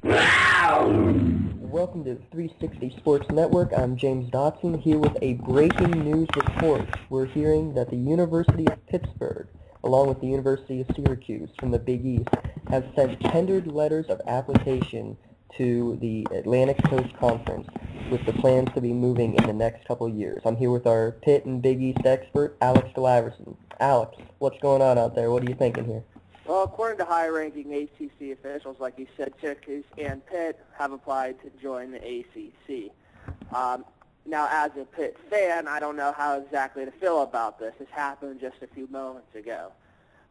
Welcome to the 360 Sports Network. I'm James Dotson here with a breaking news report. We're hearing that the University of Pittsburgh, along with the University of Syracuse from the Big East, have sent tendered letters of application to the Atlantic Coast Conference with the plans to be moving in the next couple of years. I'm here with our Pitt and Big East expert, Alex Delaverson. Alex, what's going on out there? What are you thinking here? Well, according to high-ranking ACC officials, like you said, Syracuse and Pitt have applied to join the ACC. Now, as a Pitt fan, I don't know how exactly to feel about this. This happened just a few moments ago.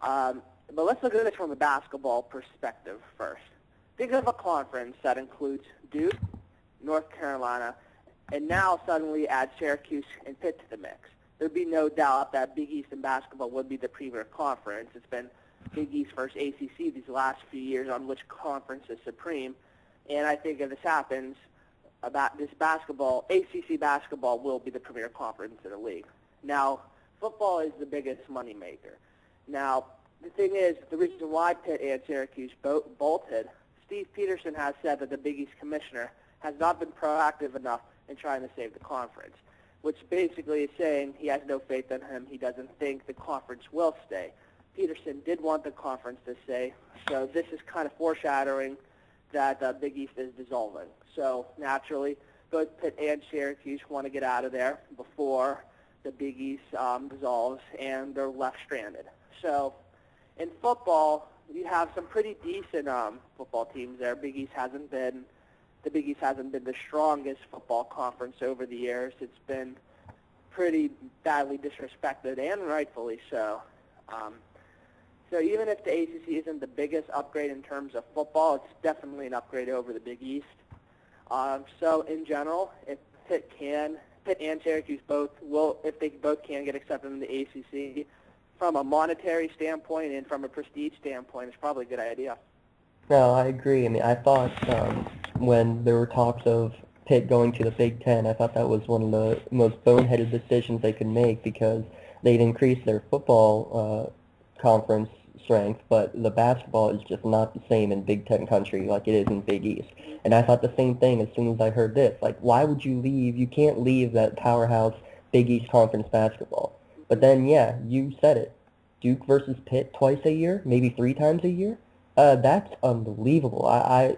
But let's look at this from a basketball perspective first. Think of a conference that includes Duke, North Carolina, and now suddenly add Syracuse and Pitt to the mix. There'd be no doubt that Big East in basketball would be the premier conference. It's been Big East versus ACC these last few years on which conference is supreme. And I think if this happens, about this basketball, ACC basketball will be the premier conference in the league. Now, football is the biggest moneymaker. Now, the thing is, the reason why Pitt and Syracuse bolted, Steve Peterson has said that the Big East commissioner has not been proactive enough in trying to save the conference, which basically is saying he has no faith in him. He doesn't think the conference will stay. Peterson did want the conference to stay, so this is kind of foreshadowing that Big East is dissolving. So naturally, both Pitt and Syracuse want to get out of there before the Big East dissolves and they're left stranded. So in football, you have some pretty decent football teams there. The Big East hasn't been the strongest football conference over the years. It's been pretty badly disrespected, and rightfully so. So even if the ACC isn't the biggest upgrade in terms of football, it's definitely an upgrade over the Big East. So in general, if Pitt and Syracuse if they both can get accepted in the ACC, from a monetary standpoint and from a prestige standpoint, it's probably a good idea. No, I agree. I mean, I thought when there were talks of Pitt going to the Big Ten, I thought that was one of the most boneheaded decisions they could make because they'd increase their football conference strength, but the basketball is just not the same in Big Ten country like it is in Big East. And I thought the same thing as soon as I heard this. Like, why would you leave? You can't leave that powerhouse Big East Conference basketball. But then, yeah, you said it. Duke versus Pitt twice a year, maybe 3 times a year. That's unbelievable.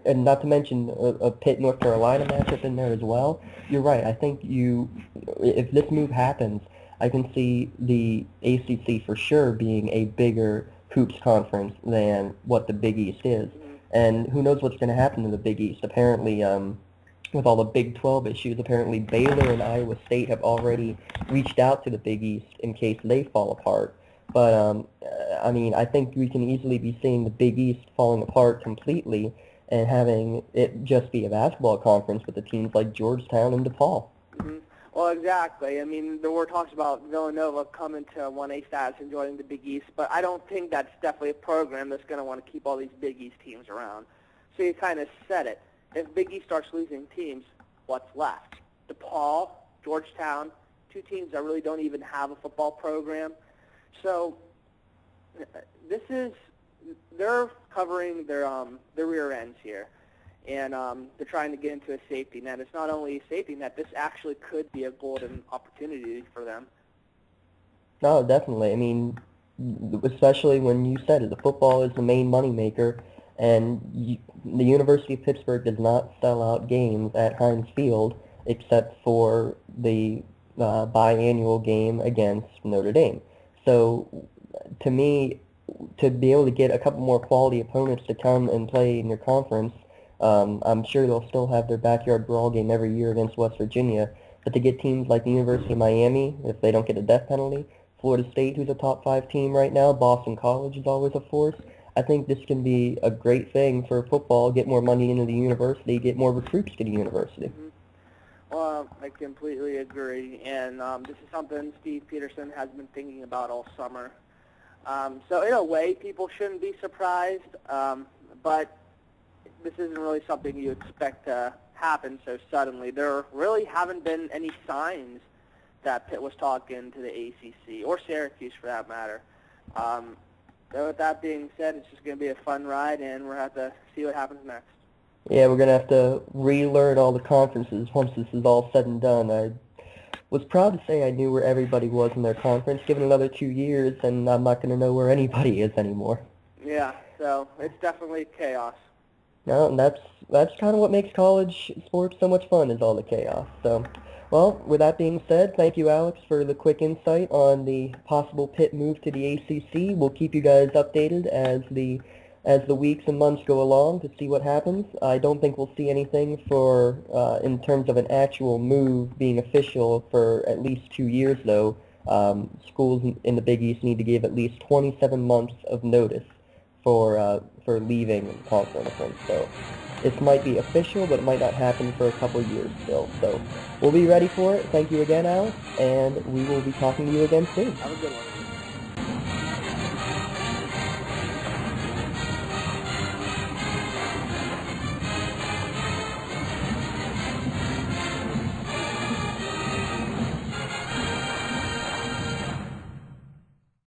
And not to mention a Pitt North Carolina matchup in there as well. You're right. I think if this move happens, I can see the ACC for sure being a bigger hoops conference than what the Big East is. And who knows what's going to happen to the Big East. Apparently, with all the Big 12 issues, apparently Baylor and Iowa State have already reached out to the Big East in case they fall apart. But, I mean, I think we can easily be seeing the Big East falling apart completely and having it just be a basketball conference with the teams like Georgetown and DePaul. Well, exactly. I mean, there were talks about Villanova coming to 1A status and joining the Big East, but I don't think that's definitely a program that's going to want to keep all these Big East teams around. So you kind of said it. If Big East starts losing teams, what's left? DePaul, Georgetown, 2 teams that really don't even have a football program. So they're covering their rear ends here. And they're trying to get into a safety net. It's not only a safety net, this actually could be a golden opportunity for them. No, definitely. I mean, especially when you said it, the football is the main moneymaker, and the University of Pittsburgh does not sell out games at Heinz Field except for the biannual game against Notre Dame. So, to me, to be able to get a couple more quality opponents to come and play in your conference, I'm sure they'll still have their backyard brawl game every year against West Virginia, but to get teams like the University of Miami, if they don't get a death penalty, Florida State, who's a top 5 team right now, Boston College is always a force, I think this can be a great thing for football, get more money into the university, get more recruits to the university. Well, I completely agree, and this is something Steve Peterson has been thinking about all summer. So in a way, people shouldn't be surprised, but this isn't really something you expect to happen so suddenly. There really haven't been any signs that Pitt was talking to the ACC, or Syracuse for that matter. So with that being said, it's just going to be a fun ride, and we'll have to see what happens next. Yeah, we're going to have to relearn all the conferences once this is all said and done. I was proud to say I knew where everybody was in their conference. Given another 2 years, and I'm not going to know where anybody is anymore. Yeah, so it's definitely chaos. No, and that's kind of what makes college sports so much fun, is all the chaos. So, well, with that being said, thank you, Alex, for the quick insight on the possible Pitt move to the ACC. We'll keep you guys updated as the weeks and months go along to see what happens. I don't think we'll see anything for in terms of an actual move being official for at least 2 years, though. Schools in the Big East need to give at least 27 months of notice for leaving the conference. So this might be official, but it might not happen for a couple years still. So we'll be ready for it. Thank you again, Alex, and we will be talking to you again soon. Have a good one.